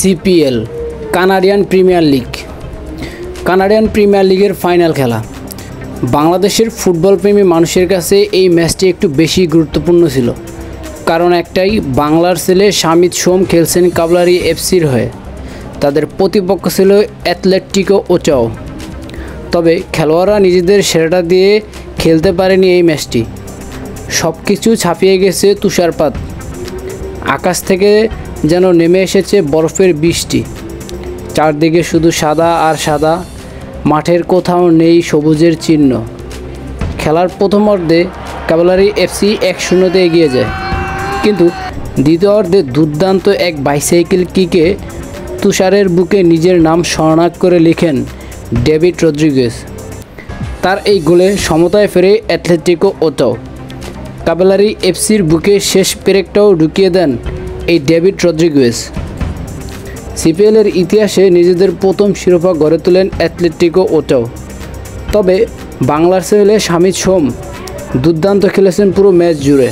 CPL Canadian premier league. Canadian premier লিগের final খেলা। বাংলাদেশের ফুটবলপ্রেমী মানুষের কাছে এই ম্যাচটি একটু বেশি গুরুত্বপূর্ণ ছিল, কারণ একটাই, বাংলার ছেলে শামিত সোম খেলছেন কাবলারি এফসির হয়ে, তাদের প্রতিপক্ষ ছিল অ্যাথলেটিকো ওচাও। তবে খেলোয়াড়রা নিজেদের সেরাটা দিয়ে খেলতে পারেনি এই ম্যাচটি। সব কিছু ছাপিয়ে গেছে তুষারপাত, আকাশ থেকে যেন নেমে এসেছে বরফের বৃষ্টি। চারদিকে শুধু সাদা আর সাদা, মাঠের কোথাও নেই সবুজের চিহ্ন। খেলার প্রথম অর্ধে কাবলারি এফসি 1-0 এগিয়ে যায়, কিন্তু দ্বিতীয় অর্ধে দুর্দান্ত এক বাইসাইকেল কিকে তুষারের বুকে নিজের নাম স্মরণাক করে লিখেন ডেভিড রদ্রিগেজ। তার এই গোলে সমতায় ফেরে অ্যাথলেটিকো ওচাও। কাবলারি এফসির বুকে শেষ পেরেকটাও ঢুকিয়ে দেন এই ডেভিড রদ্রিগেজ। সিপিএলের ইতিহাসে নিজেদের প্রথম শিরোপা গড়ে তোলেন অ্যাথলেটিকো ওচাও। তবে বাংলার ছেলে শামিত সোম দুর্দান্ত খেলেছেন পুরো ম্যাচ জুড়ে।